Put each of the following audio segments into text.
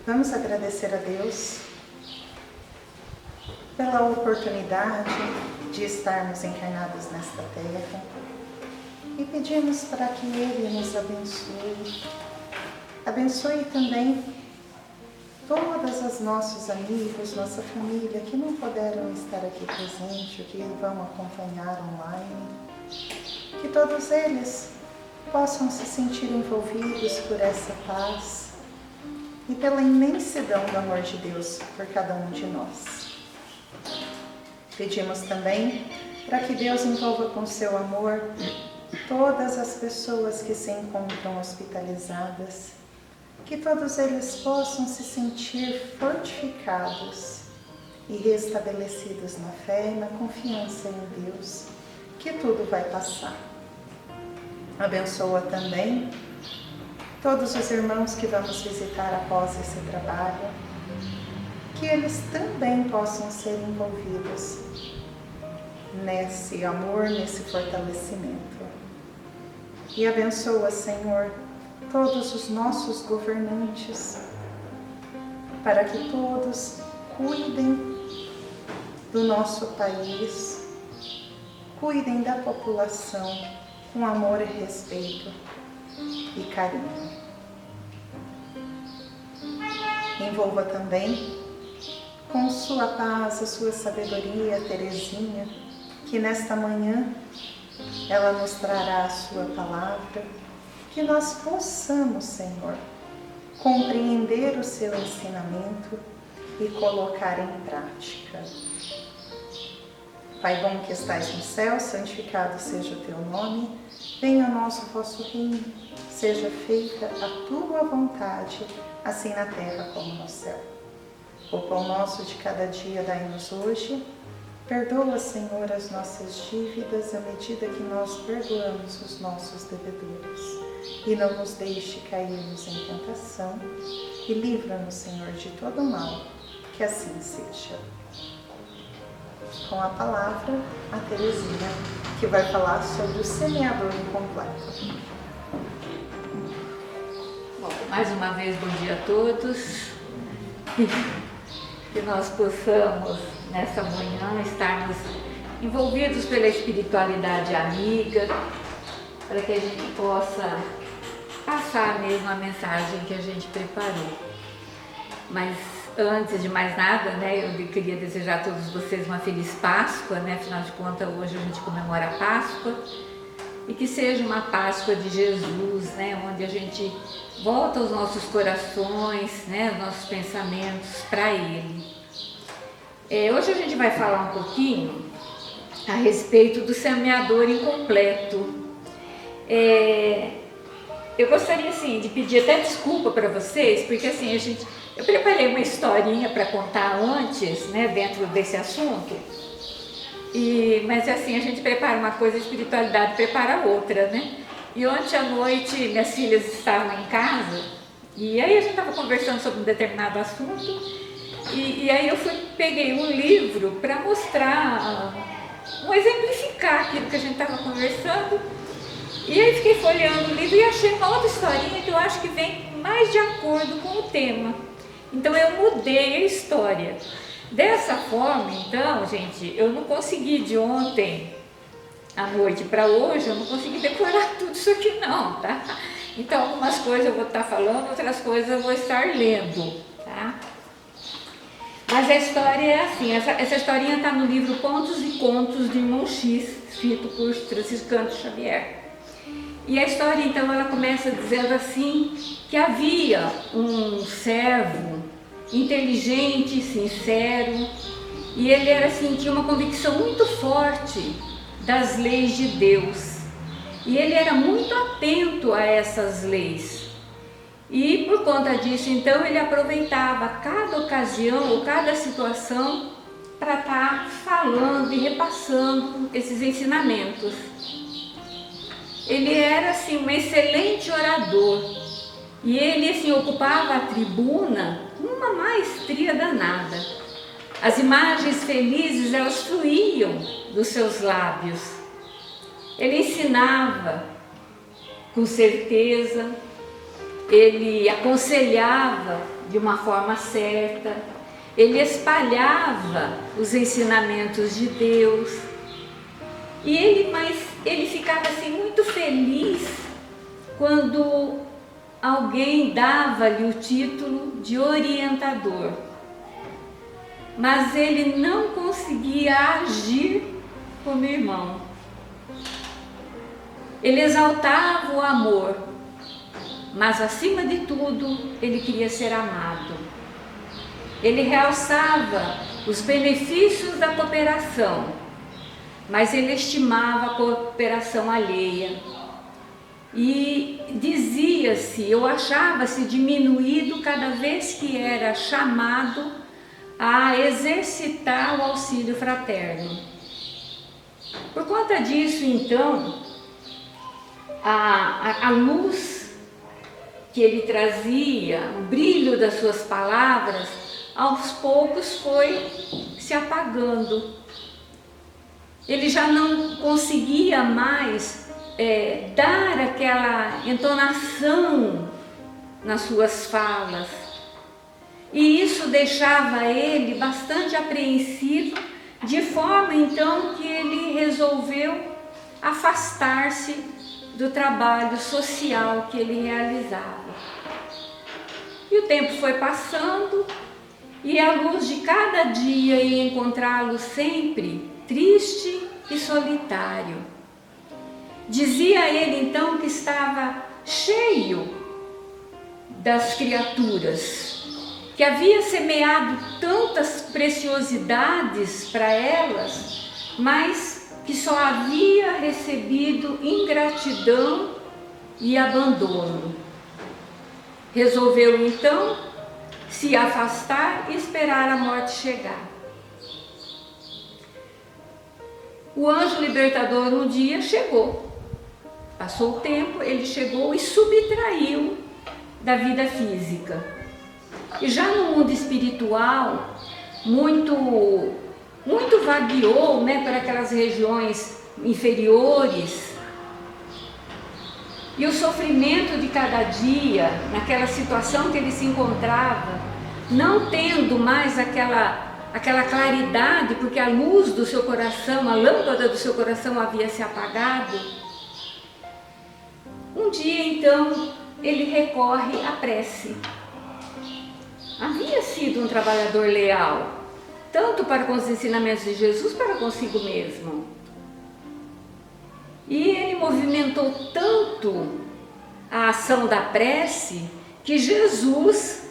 Vamos agradecer a Deus pela oportunidade de estarmos encarnados nesta terra e pedimos para que Ele nos abençoe. Abençoe também todos os nossos amigos, nossa família que não puderam estar aqui presente, que vão acompanhar online. Que todos eles possam se sentir envolvidos por essa paz e pela imensidão do amor de Deus por cada um de nós. Pedimos também para que Deus envolva com seu amor todas as pessoas que se encontram hospitalizadas, que todos eles possam se sentir fortificados e restabelecidos na fé e na confiança em Deus, que tudo vai passar. Abençoa também todos os irmãos que vamos visitar após esse trabalho, que eles também possam ser envolvidos nesse amor, nesse fortalecimento. E abençoa, Senhor, todos os nossos governantes, para que todos cuidem do nosso país, cuidem da população com amor e respeito e carinho. Envolva também com sua paz, a sua sabedoria, Terezinha, que nesta manhã ela nos trará a sua palavra, que nós possamos, Senhor, compreender o seu ensinamento e colocar em prática. Pai bom que estais no céu, santificado seja o teu nome, venha a nós o vosso reino, seja feita a tua vontade, assim na terra como no céu. O pão nosso de cada dia dai-nos hoje. Perdoa, Senhor, as nossas dívidas à medida que nós perdoamos os nossos devedores. E não nos deixe cairmos em tentação. E livra-nos, Senhor, de todo mal, que assim seja. Com a palavra, a Terezinha, que vai falar sobre o semeador incompleto. Bom, mais uma vez, bom dia a todos. Que nós possamos, nessa manhã, estarmos envolvidos pela espiritualidade amiga, para que a gente possa passar mesmo a mensagem que a gente preparou. Mas antes de mais nada, eu queria desejar a todos vocês uma feliz Páscoa, afinal de contas hoje a gente comemora a Páscoa, e que seja uma Páscoa de Jesus, onde a gente volta os nossos corações, os nossos pensamentos para Ele. Hoje a gente vai falar um pouquinho a respeito do semeador incompleto. Eu gostaria de pedir até desculpa para vocês, porque eu preparei uma historinha para contar antes, dentro desse assunto, mas a gente prepara uma coisa, a espiritualidade prepara outra, E ontem à noite minhas filhas estavam em casa, e aí a gente estava conversando sobre um determinado assunto, e aí eu peguei um livro para mostrar, exemplificar aquilo que a gente estava conversando. E aí fiquei folheando o livro e achei uma outra historinha que eu acho que vem mais de acordo com o tema. Então eu mudei a história. Dessa forma, então, gente, eu não consegui de ontem à noite para hoje, eu não consegui decorar tudo isso aqui não, tá? Então algumas coisas eu vou estar falando, outras coisas eu vou estar lendo, tá? Mas a história é assim, essa historinha está no livro Contos e Contos de Irmão X, escrito por Franciscano Xavier. E a história, então, ela começa dizendo assim, que havia um servo inteligente, sincero, e ele era tinha uma convicção muito forte das leis de Deus. E ele era muito atento a essas leis. E por conta disso, então, ele aproveitava cada ocasião ou cada situação para estar falando e repassando esses ensinamentos. Ele era um excelente orador e ele ocupava a tribuna com uma maestria danada. As imagens felizes, elas fluíam dos seus lábios. Ele ensinava com certeza, ele aconselhava de uma forma certa, ele espalhava os ensinamentos de Deus. Mas ele ficava assim muito feliz quando alguém dava-lhe o título de orientador. Mas ele não conseguia agir como irmão. Ele exaltava o amor, mas acima de tudo ele queria ser amado. Ele realçava os benefícios da cooperação, mas ele estimava a cooperação alheia. E dizia-se, ou achava-se diminuído cada vez que era chamado a exercitar o auxílio fraterno. Por conta disso, então, a luz que ele trazia, o brilho das suas palavras, aos poucos foi se apagando. Ele já não conseguia mais dar aquela entonação nas suas falas. E isso deixava ele bastante apreensivo, de forma então que ele resolveu afastar-se do trabalho social que ele realizava. E o tempo foi passando e a luz de cada dia ia encontrá-lo sempre triste e solitário. Dizia ele então que estava cheio das criaturas, que havia semeado tantas preciosidades para elas, mas que só havia recebido ingratidão e abandono. Resolveu então se afastar e esperar a morte chegar. O anjo libertador um dia chegou. Passou o tempo, ele chegou e subtraiu da vida física. E já no mundo espiritual, muito vagueou, para aquelas regiões inferiores. E o sofrimento de cada dia, naquela situação que ele se encontrava, não tendo mais aquela claridade, porque a luz do seu coração, a lâmpada do seu coração havia se apagado. Um dia, então, ele recorre à prece. Havia sido um trabalhador leal, tanto para com os ensinamentos de Jesus, para consigo mesmo. E ele movimentou tanto a ação da prece, que Jesus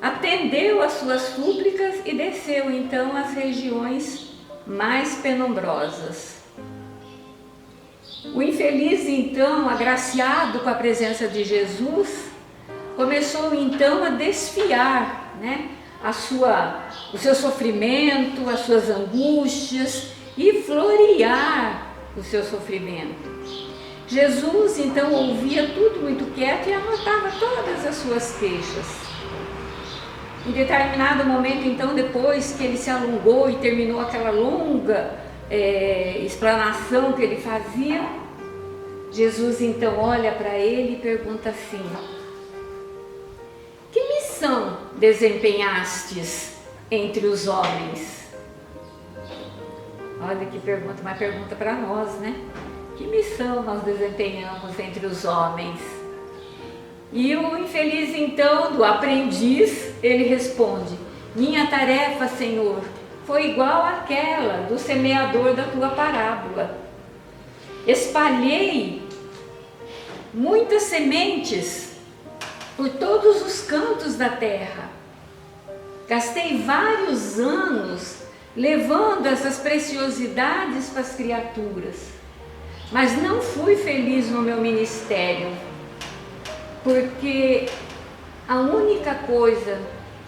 atendeu às suas súplicas e desceu então às regiões mais penumbrosas. O infeliz então, agraciado com a presença de Jesus, começou então a desfiar, o seu sofrimento, as suas angústias e florear o seu sofrimento. Jesus então ouvia tudo muito quieto e anotava todas as suas queixas. Em determinado momento, então, depois que ele se alongou e terminou aquela longa explanação que ele fazia, Jesus então olha para ele e pergunta assim: que missão desempenhastes entre os homens? Olha que pergunta, uma pergunta para nós, Que missão nós desempenhamos entre os homens? E o infeliz então, do aprendiz, ele responde: minha tarefa, Senhor, foi igual àquela do semeador da tua parábola. Espalhei muitas sementes por todos os cantos da terra. Gastei vários anos levando essas preciosidades para as criaturas, mas não fui feliz no meu ministério, porque a única coisa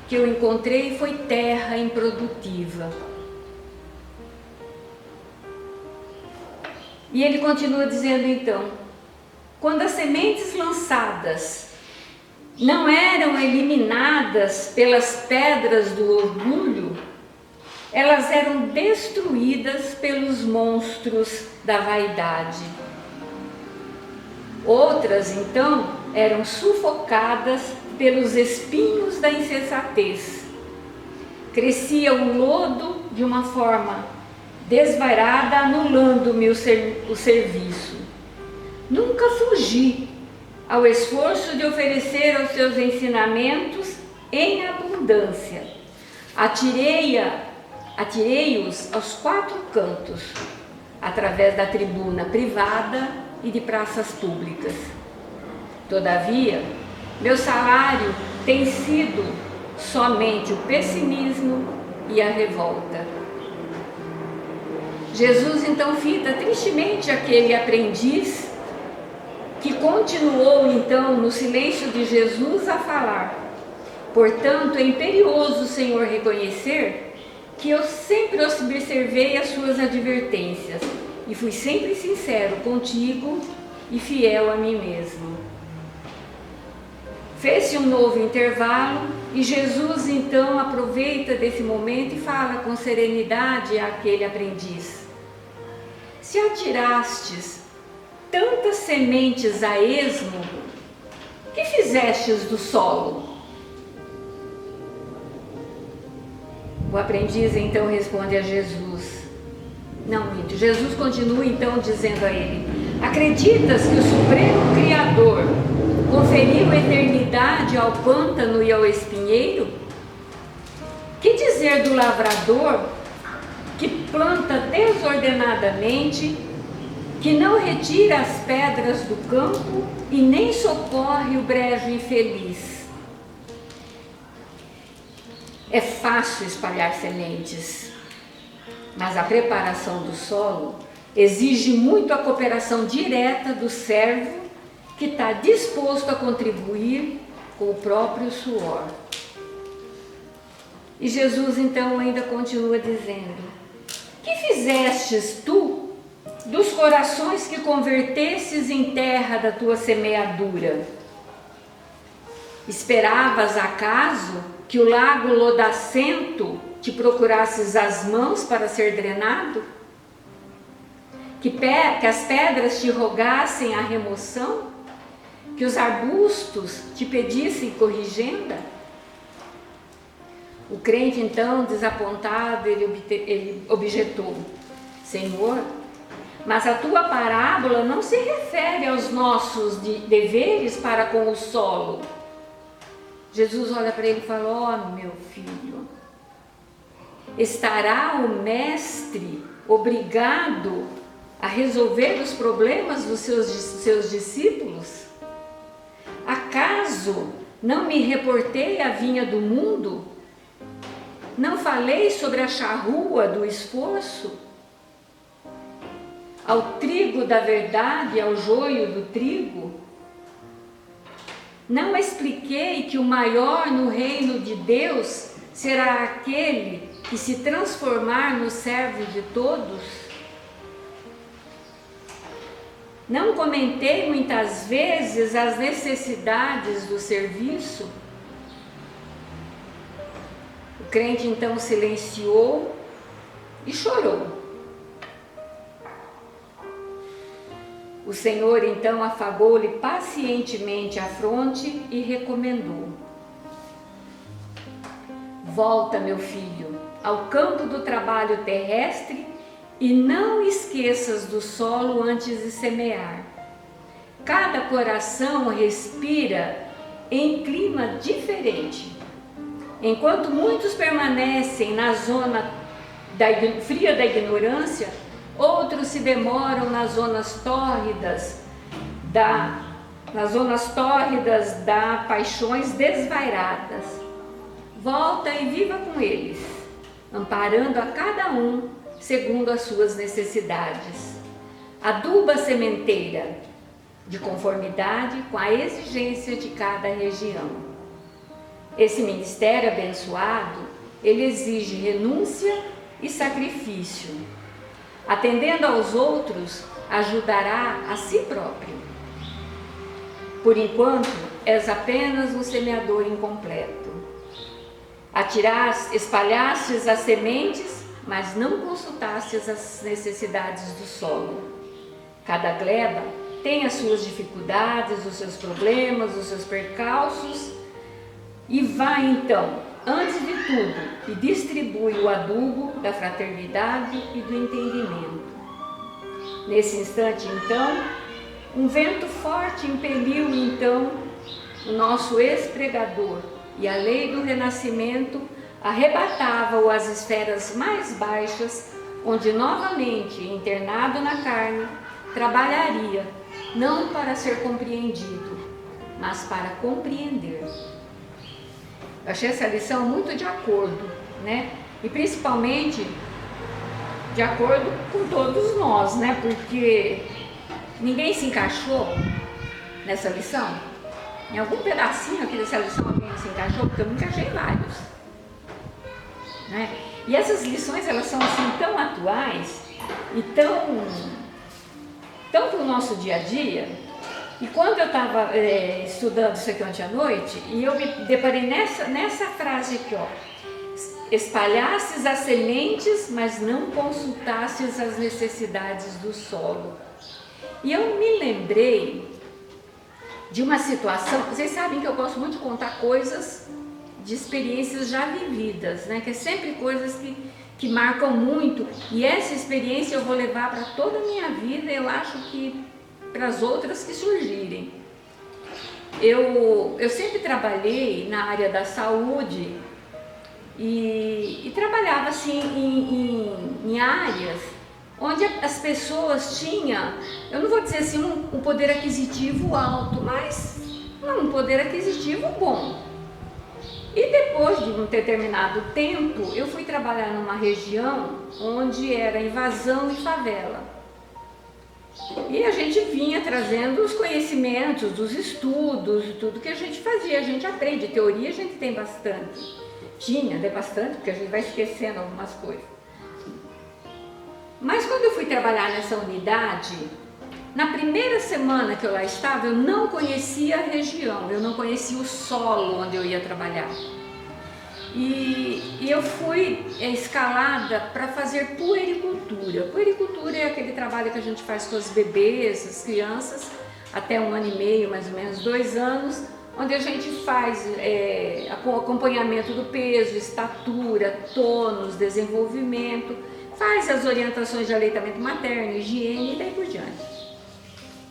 que eu encontrei foi terra improdutiva. E ele continua dizendo então: quando as sementes lançadas não eram eliminadas pelas pedras do orgulho, elas eram destruídas pelos monstros da vaidade. Outras, então, eram sufocadas pelos espinhos da insensatez. Crescia o lodo de uma forma desvairada, anulando-me o serviço. Nunca fugi ao esforço de oferecer aos seus ensinamentos em abundância. Atirei-os aos 4 cantos, através da tribuna privada e de praças públicas. Todavia, meu salário tem sido somente o pessimismo e a revolta. Jesus então fita tristemente aquele aprendiz que continuou então no silêncio de Jesus a falar. Portanto, é imperioso, Senhor, reconhecer que eu sempre observei as suas advertências e fui sempre sincero contigo e fiel a mim mesmo. Fez-se um novo intervalo e Jesus então aproveita desse momento e fala com serenidade àquele aprendiz: se atirastes tantas sementes a esmo, que fizestes do solo? O aprendiz então responde a Jesus. Não, minto. Jesus continua então dizendo a ele: acreditas que o Supremo Criador conferiu eternidade ao pântano e ao espinheiro? Que dizer do lavrador que planta desordenadamente, que não retira as pedras do campo e nem socorre o brejo infeliz? É fácil espalhar sementes, mas a preparação do solo exige muito a cooperação direta do servo que está disposto a contribuir com o próprio suor. E Jesus então ainda continua dizendo: que fizestes tu dos corações que convertestes em terra da tua semeadura? Esperavas acaso que o lago lodacento te procurasses as mãos para ser drenado? Que as pedras te rogassem a remoção? Que os arbustos te pedissem corrigenda? O crente então, desapontado, ele objetou: Senhor, mas a tua parábola não se refere aos nossos deveres para com o solo. Jesus olha para ele e fala: ó, meu filho, estará o mestre obrigado a resolver os problemas dos seus discípulos? Acaso não me reportei à vinha do mundo? Não falei sobre a charrua do esforço? Ao trigo da verdade, ao joio do trigo? Não expliquei que o maior no reino de Deus será aquele que se transformar no servo de todos? Não comentei muitas vezes as necessidades do serviço? O crente então silenciou e chorou. O Senhor então afagou-lhe pacientemente a fronte e recomendou: volta, meu filho, ao campo do trabalho terrestre e não esqueças do solo antes de semear. Cada coração respira em clima diferente. Enquanto muitos permanecem na zona fria da ignorância, outros se demoram nas zonas tórridas da paixões desvairadas. Volta e viva com eles, amparando a cada um segundo as suas necessidades. Aduba a sementeira de conformidade com a exigência de cada região. Esse ministério abençoado, ele exige renúncia e sacrifício. Atendendo aos outros, ajudará a si próprio. Por enquanto, és apenas um semeador incompleto. Espalhastes as sementes, mas não consultastes as necessidades do solo. Cada gleba tem as suas dificuldades, os seus problemas, os seus percalços, E vai então, antes de tudo, e distribui o adubo da fraternidade e do entendimento. Nesse instante, então, um vento forte impeliu então o nosso ex-pregador, e a lei do renascimento arrebatava-o às esferas mais baixas, onde novamente, internado na carne, trabalharia, não para ser compreendido, mas para compreender. Eu achei essa lição muito de acordo, né? E principalmente de acordo com todos nós, né? Porque ninguém se encaixou nessa lição. Em algum pedacinho aqui dessa lição alguém se encaixou, porque eu me encaixei em vários, né? E essas lições, elas são assim tão atuais e tão para o nosso dia a dia. E quando eu estava estudando isso aqui ontem à noite, e eu me deparei nessa frase aqui, ó: espalhastes as sementes, mas não consultastes as necessidades do solo. E eu me lembrei de uma situação. Vocês sabem que eu gosto muito de contar coisas de experiências já vividas, né? Que é sempre coisas que marcam muito, e essa experiência eu vou levar para toda a minha vida, eu acho que para as outras que surgirem. Eu sempre trabalhei na área da saúde e trabalhava assim em áreas onde as pessoas tinham, eu não vou dizer assim um poder aquisitivo alto, mas um poder aquisitivo bom. E depois de um determinado tempo, eu fui trabalhar numa região onde era invasão e favela. E a gente vinha trazendo os conhecimentos, dos estudos, tudo que a gente fazia. A gente aprende, teoria a gente tem bastante. Tem bastante, porque a gente vai esquecendo algumas coisas. Mas quando eu fui trabalhar nessa unidade, na primeira semana que eu lá estava, eu não conhecia a região, eu não conhecia o solo onde eu ia trabalhar. E eu fui escalada para fazer puericultura. Puericultura é aquele trabalho que a gente faz com os bebês, as crianças, até 1 ano e meio, mais ou menos 2 anos, onde a gente faz acompanhamento do peso, estatura, tônus, desenvolvimento, faz as orientações de aleitamento materno, higiene e daí por diante.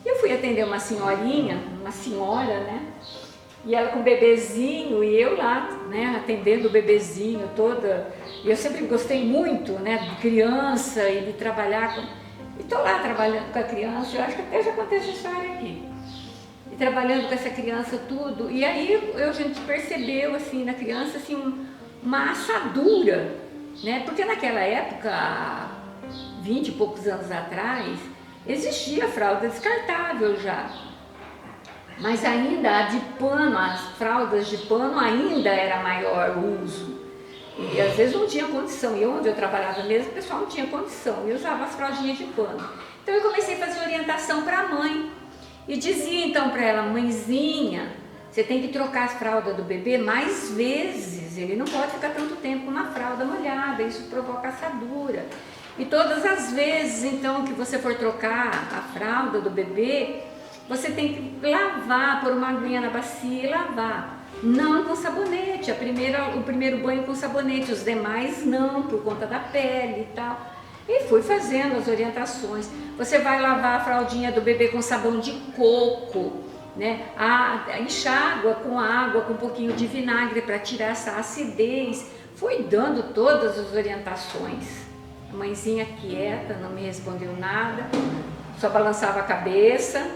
Eu fui atender uma senhora, né? E ela com o bebezinho e eu lá, né, atendendo o bebezinho toda. E eu sempre gostei muito, né, de criança e de trabalhar com... E estou lá trabalhando com a criança, eu acho que até já contei essa história aqui. E trabalhando com essa criança tudo. E aí a gente percebeu, assim, na criança, assim, uma assadura, né? Porque naquela época, há 20 e poucos anos atrás, existia fralda descartável já. Mas ainda a de pano, as fraldas de pano ainda era maior o uso. E às vezes não tinha condição. E onde eu trabalhava mesmo, o pessoal não tinha condição. E usava as fraldinhas de pano. Então eu comecei a fazer orientação para a mãe. E dizia então para ela: mãezinha, você tem que trocar as fraldas do bebê mais vezes. Ele não pode ficar tanto tempo com uma fralda molhada, isso provoca assadura. E todas as vezes então que você for trocar a fralda do bebê, você tem que lavar, pôr uma aguinha na bacia e lavar. Não com sabonete, o primeiro banho com sabonete, os demais não, por conta da pele e tal. E fui fazendo as orientações. Você vai lavar a fraldinha do bebê com sabão de coco, né? Enxágua com água, com um pouquinho de vinagre para tirar essa acidez. Fui dando todas as orientações. A mãezinha quieta, não me respondeu nada, só balançava a cabeça.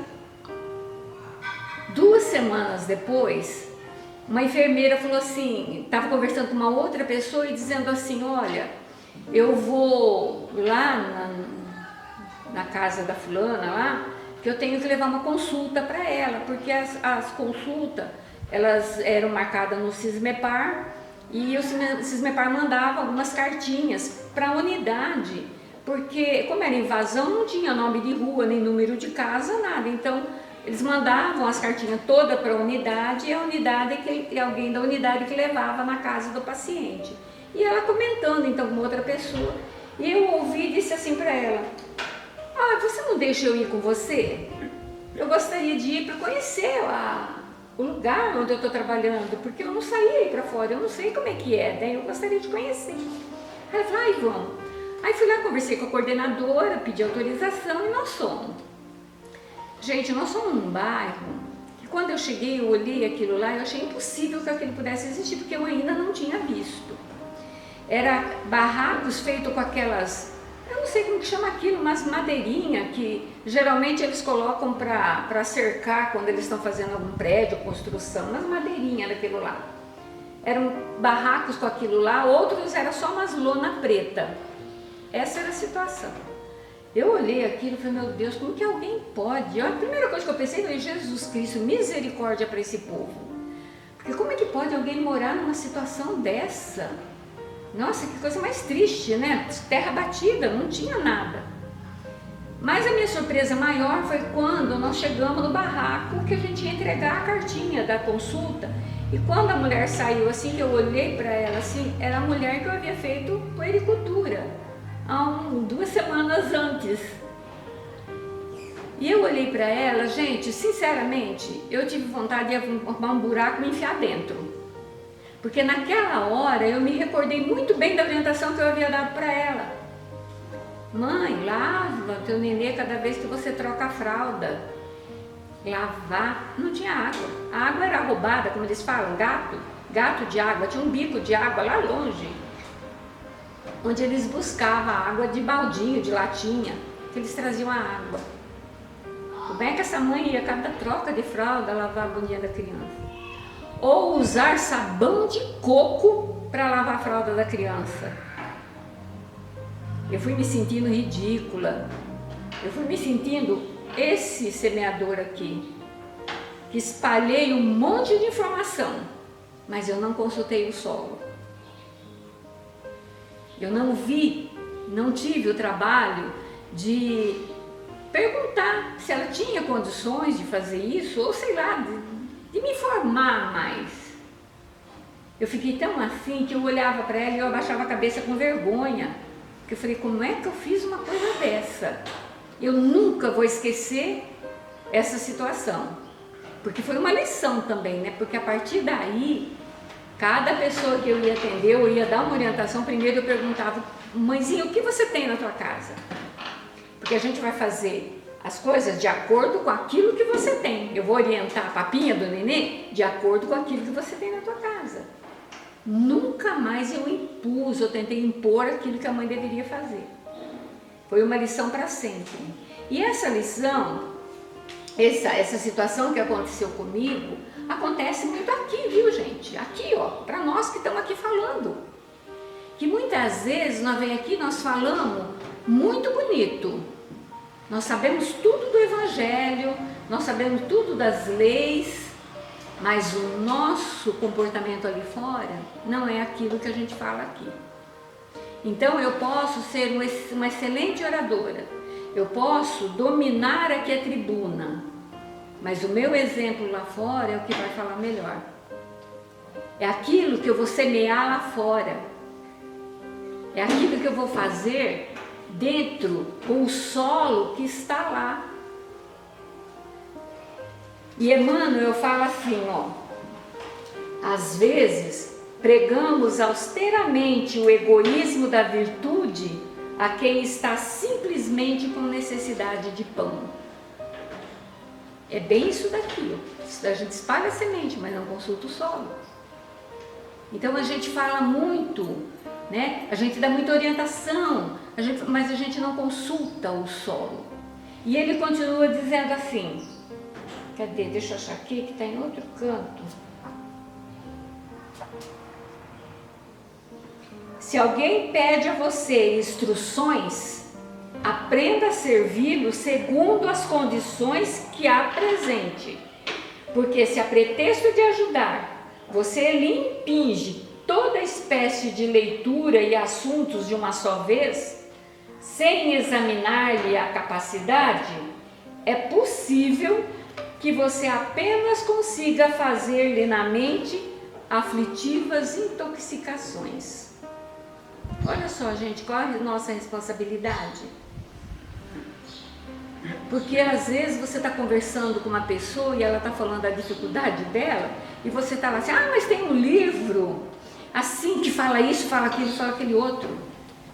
2 semanas depois, uma enfermeira falou assim, estava conversando com uma outra pessoa e dizendo assim: olha, eu vou lá na casa da fulana lá, que eu tenho que levar uma consulta para ela, porque as consultas, elas eram marcadas no Sismepar, e o Sismepar mandava algumas cartinhas para a unidade, porque como era invasão, não tinha nome de rua, nem número de casa, nada. Então eles mandavam as cartinhas todas para a unidade, e a unidade alguém da unidade que levava na casa do paciente. E ela comentando então com outra pessoa, e eu ouvi e disse assim para ela: ah, você não deixa eu ir com você? Eu gostaria de ir para conhecer o lugar onde eu estou trabalhando, porque eu não saí aí para fora, eu não sei como é que é, daí eu gostaria de conhecer. Aí ela falou, ai, vamos. Aí fui lá, conversei com a coordenadora, pedi autorização e nós fomos. Gente, nós somos num bairro que quando eu cheguei, eu olhei aquilo lá, eu achei impossível que aquilo pudesse existir, porque eu ainda não tinha visto. Era barracos feitos com aquelas, eu não sei como que chama aquilo, umas madeirinhas que geralmente eles colocam para cercar quando eles estão fazendo algum prédio, construção, umas madeirinhas daquilo lá. Eram barracos com aquilo lá, outros era só umas lona preta. Essa era a situação. Eu olhei aquilo e falei, meu Deus, como que alguém pode? A primeira coisa que eu pensei foi, Jesus Cristo, misericórdia para esse povo. Porque como é que pode alguém morar numa situação dessa? Nossa, que coisa mais triste, né? Terra batida, não tinha nada. Mas a minha surpresa maior foi quando nós chegamos no barraco que a gente ia entregar a cartinha da consulta. E quando a mulher saiu, assim, que eu olhei para ela, assim, era a mulher que eu havia feito puericultura há 2 semanas antes. E eu olhei para ela, gente, sinceramente, eu tive vontade de arrumar um buraco e me enfiar dentro. Porque naquela hora eu me recordei muito bem da orientação que eu havia dado para ela. Mãe, lava teu nenê cada vez que você troca a fralda. Lavar, não tinha água. A água era roubada, como eles falam, gato de água. Tinha um bico de água lá longe, onde eles buscavam água de baldinho, de latinha, que eles traziam a água. Como é que essa mãe ia cada troca de fralda lavar a bundinha da criança? Ou usar sabão de coco para lavar a fralda da criança. Eu fui me sentindo ridícula. Eu fui me sentindo esse semeador aqui, que espalhei um monte de informação, mas eu não consultei o solo. Eu não tive o trabalho de perguntar se ela tinha condições de fazer isso, ou sei lá, de me informar mais. Eu fiquei tão assim que eu olhava para ela e eu abaixava a cabeça com vergonha. Porque eu falei, como é que eu fiz uma coisa dessa? Eu nunca vou esquecer essa situação. Porque foi uma lição também, né? Porque a partir daí, cada pessoa que eu ia atender, eu ia dar uma orientação, primeiro eu perguntava, mãezinha, o que você tem na tua casa? Porque a gente vai fazer as coisas de acordo com aquilo que você tem. Eu vou orientar a papinha do nenê de acordo com aquilo que você tem na tua casa. Nunca mais eu tentei impor aquilo que a mãe deveria fazer. Foi uma lição para sempre. E essa lição, essa situação que aconteceu comigo, acontece muito aqui, viu, gente? Aqui, ó, para nós que estamos aqui falando. Que muitas vezes nós vem aqui, nós falamos muito bonito. Nós sabemos tudo do Evangelho, nós sabemos tudo das leis, mas o nosso comportamento ali fora não é aquilo que a gente fala aqui. Então eu posso ser uma excelente oradora, eu posso dominar aqui a tribuna, mas o meu exemplo lá fora é o que vai falar melhor. É aquilo que eu vou semear lá fora, é aquilo que eu vou fazer dentro com o solo que está lá. E Emmanuel fala assim, ó, às vezes pregamos austeramente o egoísmo da virtude a quem está simplesmente com necessidade de pão. É bem isso daqui, ó. A gente espalha a semente, mas não consulta o solo. Então a gente fala muito, né? A gente dá muita orientação, mas a gente não consulta o solo. E ele continua dizendo assim, cadê? Deixa eu achar aqui que está em outro canto. Se alguém pede a você instruções, aprenda a servi-lo segundo as condições que apresente. Porque se a pretexto de ajudar, você lhe impinge toda espécie de leitura e assuntos de uma só vez, sem examinar-lhe a capacidade, é possível que você apenas consiga fazer-lhe na mente aflitivas intoxicações. Olha só, gente, qual é a nossa responsabilidade? Porque às vezes você está conversando com uma pessoa e ela está falando da dificuldade dela e você está lá assim, mas tem um livro assim que fala isso, fala aquilo, fala aquele outro.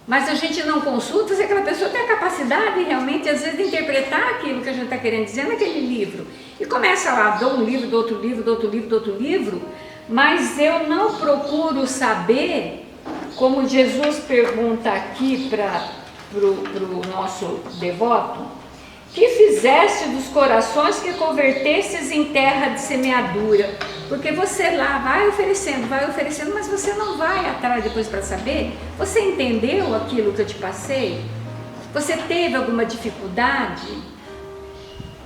Mas a gente não consulta se aquela pessoa tem a capacidade realmente, às vezes, de interpretar aquilo que a gente está querendo dizer naquele livro. E começa lá, dou um livro, do outro livro, do outro livro, do outro livro, mas eu não procuro saber, como Jesus pergunta aqui para o nosso devoto, que fizeste dos corações que convertesses em terra de semeadura. Porque você lá vai oferecendo, mas você não vai atrás depois para saber. Você entendeu aquilo que eu te passei? Você teve alguma dificuldade?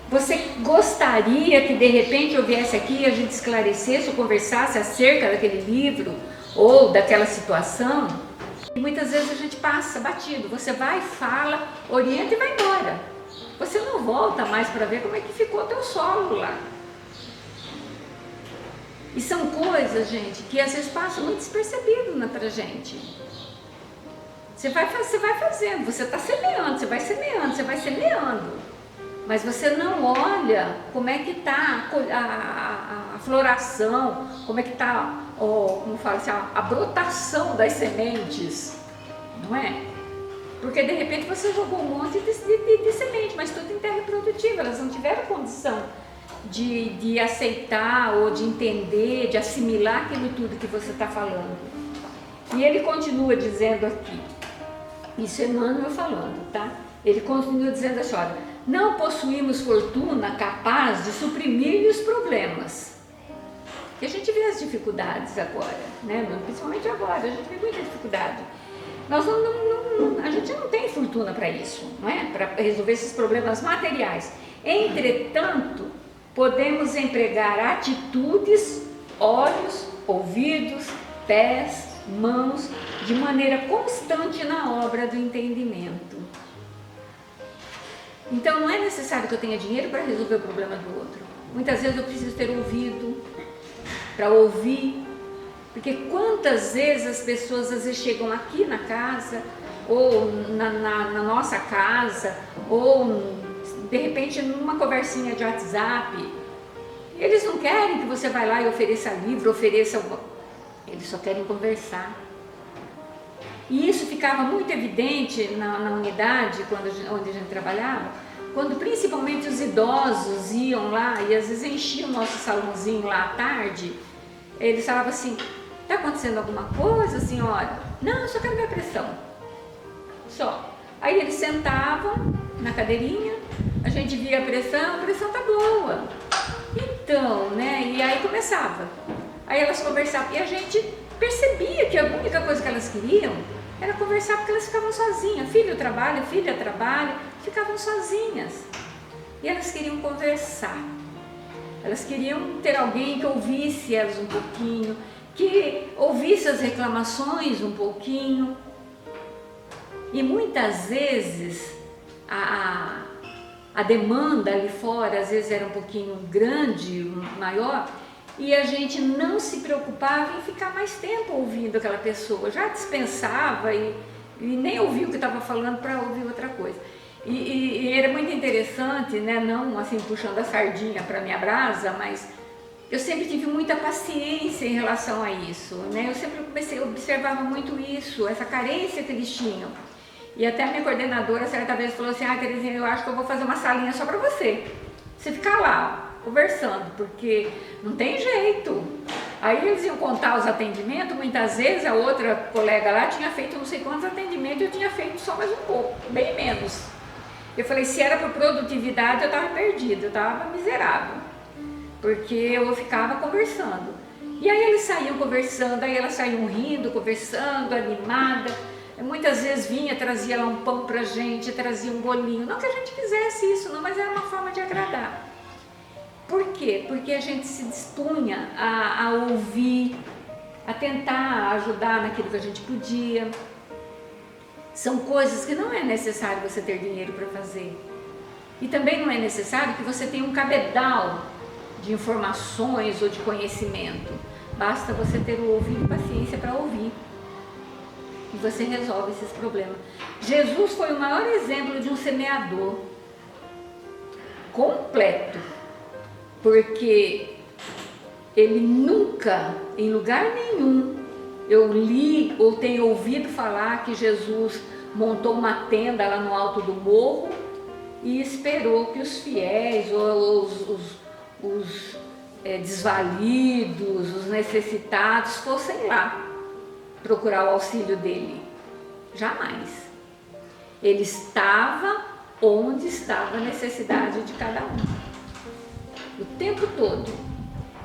Você gostaria que de repente eu viesse aqui e a gente esclarecesse ou conversasse acerca daquele livro ou daquela situação? E muitas vezes a gente passa batido. Você vai, fala, orienta e vai embora. Você não volta mais para ver como é que ficou o teu solo lá. E são coisas, gente, que às vezes passam muito despercebido pra gente. Você vai fazendo, você está semeando, você vai semeando. Mas você não olha como é que está a floração, como é que está, como fala assim, a brotação das sementes, não é? Porque de repente você jogou um monte de semente, mas tudo em terra produtiva, elas não tiveram condição de aceitar ou de entender, de assimilar aquilo tudo que você está falando. E ele continua dizendo aqui, isso é Emmanuel falando, tá? Ele continua dizendo assim, olha, não possuímos fortuna capaz de suprimir os problemas. E a gente vê as dificuldades agora, né? Principalmente agora, a gente vê muita dificuldade. Nós a gente não tem fortuna para isso, não é? Para resolver esses problemas materiais. Entretanto, podemos empregar atitudes, olhos, ouvidos, pés, mãos, de maneira constante na obra do entendimento. Então não é necessário que eu tenha dinheiro para resolver o problema do outro. Muitas vezes eu preciso ter ouvido, para ouvir, porque quantas vezes as pessoas às vezes chegam aqui na casa, ou na nossa casa, ou de repente numa conversinha de WhatsApp, eles não querem que você vá lá e ofereça livro, eles só querem conversar. E isso ficava muito evidente na unidade onde a gente trabalhava, quando principalmente os idosos iam lá e às vezes enchiam o nosso salãozinho lá à tarde, eles falavam assim, está acontecendo alguma coisa, senhora? Não, eu só quero ver a pressão. Só. Aí eles sentavam na cadeirinha, a gente via a pressão tá boa. Então, né, e aí começava. Aí elas conversavam e a gente percebia que a única coisa que elas queriam era conversar, porque elas ficavam sozinhas. Filho trabalha, filha trabalha, ficavam sozinhas. E elas queriam conversar. Elas queriam ter alguém que ouvisse elas um pouquinho, que ouvisse as reclamações um pouquinho. E muitas vezes a demanda ali fora, às vezes era um pouquinho grande, maior, e a gente não se preocupava em ficar mais tempo ouvindo aquela pessoa, já dispensava e nem ouvia o que estava falando para ouvir outra coisa. E era muito interessante, né? Não assim puxando a sardinha para minha brasa, mas eu sempre tive muita paciência em relação a isso, né? Eu sempre observava muito isso, essa carência que eles tinham. E até a minha coordenadora certa vez falou assim, Terezinha, eu acho que eu vou fazer uma salinha só para você ficar lá, ó, conversando, porque não tem jeito. Aí eles iam contar os atendimentos, muitas vezes a outra colega lá tinha feito não sei quantos atendimentos, eu tinha feito só mais um pouco, bem menos. Eu falei, se era por produtividade eu estava perdida, eu estava miserável, porque eu ficava conversando. E aí eles saíam conversando, aí elas saíam rindo, conversando, animada. Muitas vezes vinha, trazia lá um pão pra gente, trazia um bolinho. Não que a gente quisesse isso, não, mas era uma forma de agradar. Por quê? Porque a gente se dispunha a ouvir, a tentar ajudar naquilo que a gente podia. São coisas que não é necessário você ter dinheiro para fazer. E também não é necessário que você tenha um cabedal de informações ou de conhecimento. Basta você ter o ouvido e paciência para ouvir. E você resolve esses problemas. Jesus foi o maior exemplo de um semeador. completo, porque ele nunca, em lugar nenhum, eu li ou tenho ouvido falar que Jesus montou uma tenda lá no alto do morro e esperou que os fiéis ou os desvalidos, os necessitados fossem lá procurar o auxílio dele. Jamais. Ele estava onde estava a necessidade de cada um. O tempo todo.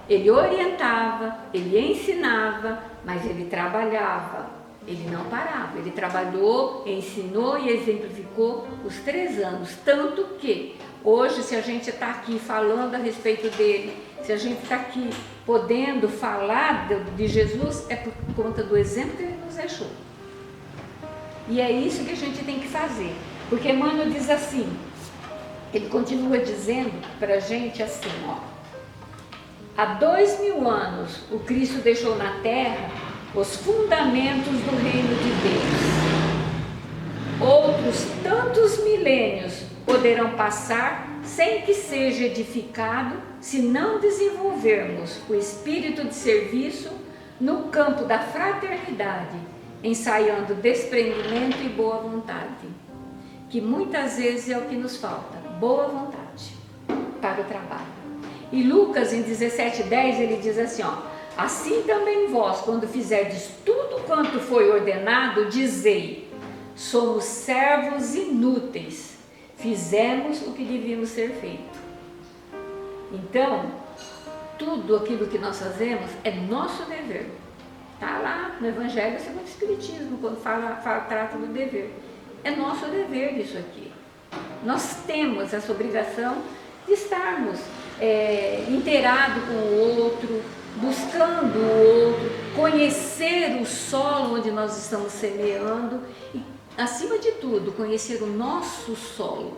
Ele orientava, ele ensinava, mas ele trabalhava. Ele não parava. Ele trabalhou, ensinou e exemplificou os 3 anos. Tanto que hoje, se a gente está aqui falando a respeito dele, se a gente está aqui podendo falar de Jesus, é por conta do exemplo que ele nos deixou. E é isso que a gente tem que fazer. Porque Emmanuel diz assim, ele continua dizendo para a gente assim, ó. Há 2000 anos o Cristo deixou na terra os fundamentos do reino de Deus. Outros tantos milênios poderão passar sem que seja edificado se não desenvolvermos o espírito de serviço no campo da fraternidade, ensaiando desprendimento e boa vontade, que muitas vezes é o que nos falta, boa vontade para o trabalho. E Lucas, em 17:10, ele diz assim, ó, assim também vós, quando fizerdes tudo quanto foi ordenado, dizei, somos servos inúteis, fizemos o que devíamos ser feito. Então, tudo aquilo que nós fazemos é nosso dever. Está lá no Evangelho segundo o Espiritismo, quando trata do dever. É nosso dever isso aqui. Nós temos essa obrigação de estarmos inteirados com o outro, buscando o outro, conhecer o solo onde nós estamos semeando e, acima de tudo, conhecer o nosso solo.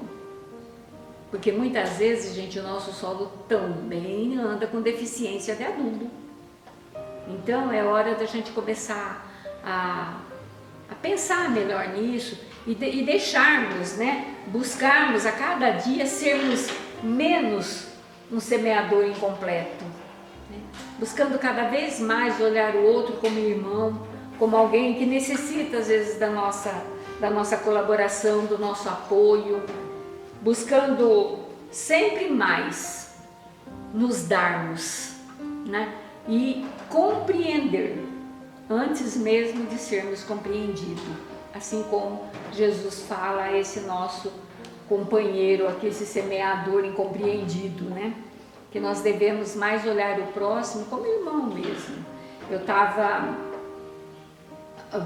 Porque muitas vezes, gente, o nosso solo também anda com deficiência de adubo. Então é hora da gente começar a pensar melhor nisso e deixarmos, né, buscarmos a cada dia sermos menos um semeador incompleto, né? Buscando cada vez mais olhar o outro como irmão, como alguém que necessita às vezes da nossa colaboração, do nosso apoio, buscando sempre mais nos darmos, né? E compreender antes mesmo de sermos compreendidos, assim como Jesus fala a esse nosso companheiro aqui, esse semeador incompreendido, né? Que nós devemos mais olhar o próximo como irmão mesmo. Eu estava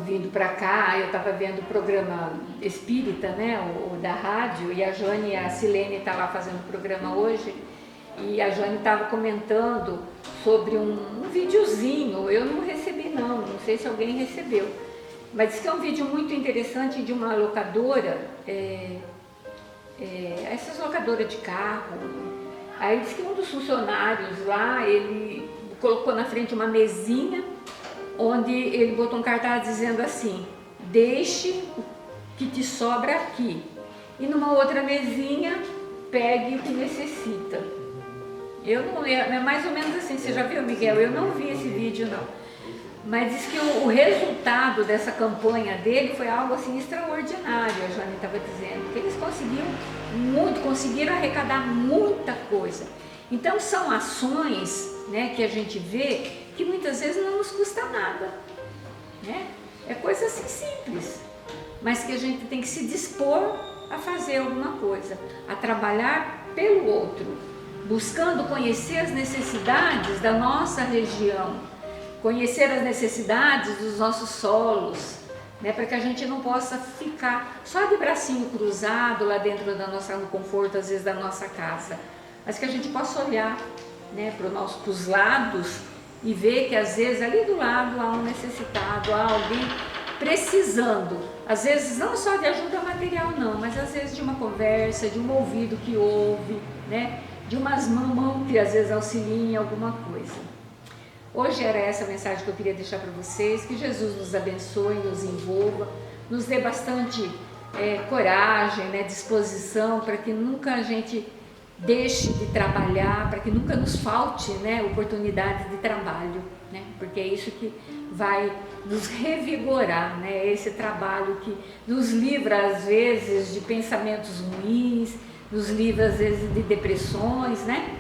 vindo para cá, eu estava vendo o programa espírita, né, o da rádio, e a Jane e a Silene estão lá fazendo o programa hoje, e a Jane estava comentando sobre um videozinho, eu não recebi não sei se alguém recebeu, mas diz que é um vídeo muito interessante de uma locadora, essas locadoras de carro. Aí diz que um dos funcionários lá, ele colocou na frente uma mesinha, onde ele botou um cartaz dizendo assim, deixe o que te sobra aqui, e numa outra mesinha, pegue o que necessita. É mais ou menos assim, você já viu, Miguel? Eu não vi esse vídeo não, mas diz que o resultado dessa campanha dele foi algo assim extraordinário, a Jane estava dizendo, que eles conseguiram arrecadar muita coisa. Então são ações, né, que a gente vê que muitas vezes não nos custa nada, né? É coisa assim simples, mas que a gente tem que se dispor a fazer alguma coisa, a trabalhar pelo outro, buscando conhecer as necessidades da nossa região, conhecer as necessidades dos nossos solos, né, para que a gente não possa ficar só de bracinho cruzado lá dentro no conforto, às vezes, da nossa casa, mas que a gente possa olhar, né, para os lados e ver que às vezes ali do lado há um necessitado, há alguém precisando, às vezes não só de ajuda material não, mas às vezes de uma conversa, de um ouvido que ouve, né, de umas mãos que às vezes auxiliam em alguma coisa. Hoje era essa a mensagem que eu queria deixar para vocês, que Jesus nos abençoe, nos envolva, nos dê bastante coragem, né, disposição, para que nunca a gente deixe de trabalhar, para que nunca nos falte, né, oportunidades de trabalho, né, porque é isso que vai nos revigorar, né, esse trabalho que nos livra às vezes de pensamentos ruins, nos livra às vezes de depressões, né?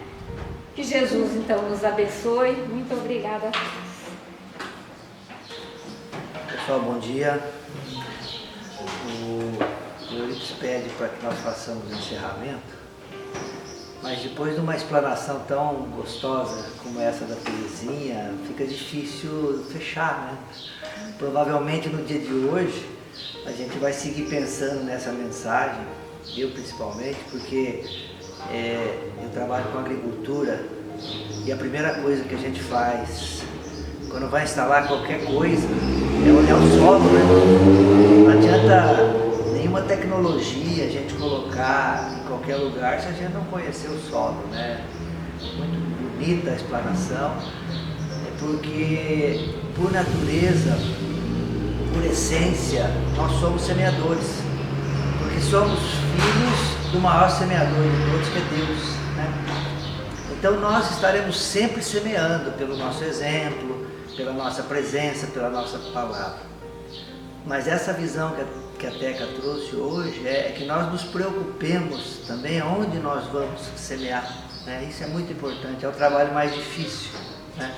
Que Jesus então nos abençoe. Muito obrigada a todos. Pessoal, bom dia. O Euripides pede para que nós façamos o encerramento, mas depois de uma explanação tão gostosa como essa da Terezinha, fica difícil fechar, né? Provavelmente no dia de hoje a gente vai seguir pensando nessa mensagem, eu principalmente, porque eu trabalho com agricultura e a primeira coisa que a gente faz quando vai instalar qualquer coisa é olhar o solo, né? Não adianta nenhuma tecnologia a gente colocar em qualquer lugar se a gente não conhecer o solo, né? Muito bonita a explanação, porque por natureza, por essência, nós somos semeadores, porque somos filhos do maior semeador de todos, que é Deus, né? Então nós estaremos sempre semeando pelo nosso exemplo, pela nossa presença, pela nossa palavra. Mas essa visão que a Teca trouxe hoje é que nós nos preocupemos também aonde nós vamos semear, né? Isso é muito importante, é o trabalho mais difícil, né?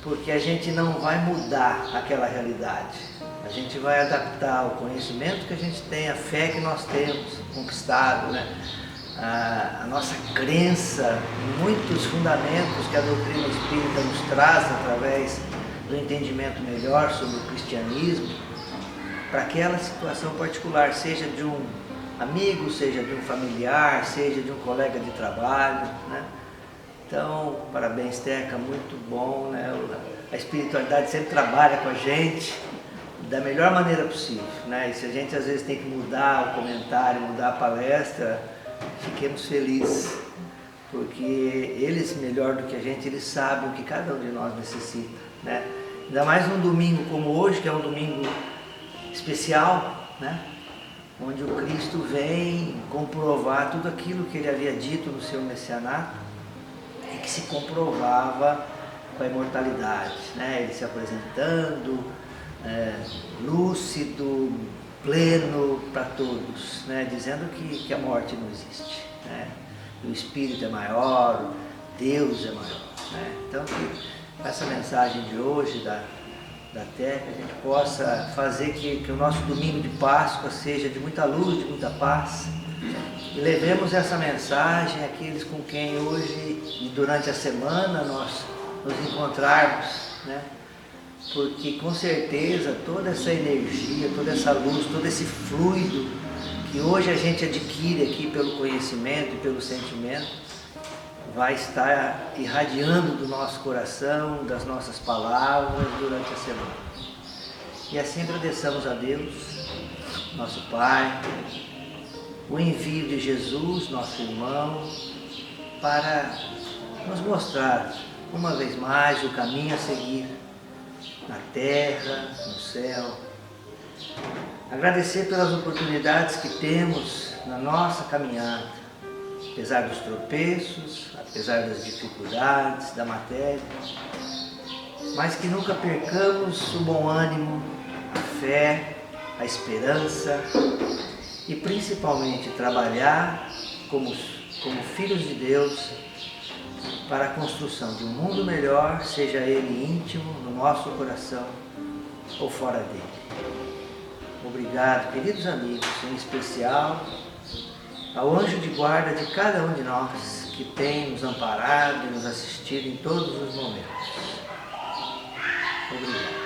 Porque a gente não vai mudar aquela realidade, a gente vai adaptar o conhecimento que a gente tem, a fé que nós temos conquistado, né? A nossa crença em muitos fundamentos que a doutrina espírita nos traz através do entendimento melhor sobre o cristianismo, para aquela situação particular, seja de um amigo, seja de um familiar, seja de um colega de trabalho, né? Então, parabéns, Teca, muito bom, né? A espiritualidade sempre trabalha com a gente da melhor maneira possível, né? E se a gente às vezes tem que mudar o comentário, mudar a palestra, fiquemos felizes, porque eles, melhor do que a gente, eles sabem o que cada um de nós necessita, né? Ainda mais num domingo como hoje, que é um domingo especial, né? Onde o Cristo vem comprovar tudo aquilo que ele havia dito no seu messianato e que se comprovava com a imortalidade, né? Ele se apresentando lúcido, pleno para todos, né? Dizendo que a morte não existe, né? O Espírito é maior, Deus é maior, né? Então, que essa mensagem de hoje da Teca, a gente possa fazer que o nosso domingo de Páscoa seja de muita luz, de muita paz, e levemos essa mensagem àqueles com quem hoje e durante a semana nós nos encontrarmos, né? Porque com certeza toda essa energia, toda essa luz, todo esse fluido que hoje a gente adquire aqui pelo conhecimento e pelo sentimento, vai estar irradiando do nosso coração, das nossas palavras durante a semana. E assim agradeçamos a Deus, nosso Pai, o envio de Jesus, nosso irmão, para nos mostrar uma vez mais o caminho a seguir na terra, no céu. Agradecer pelas oportunidades que temos na nossa caminhada, apesar dos tropeços, apesar das dificuldades da matéria, mas que nunca percamos o bom ânimo, a fé, a esperança e principalmente trabalhar como filhos de Deus para a construção de um mundo melhor, seja ele íntimo, no nosso coração ou fora dele. Obrigado, queridos amigos, em especial ao anjo de guarda de cada um de nós, que tem nos amparado e nos assistido em todos os momentos. Obrigado.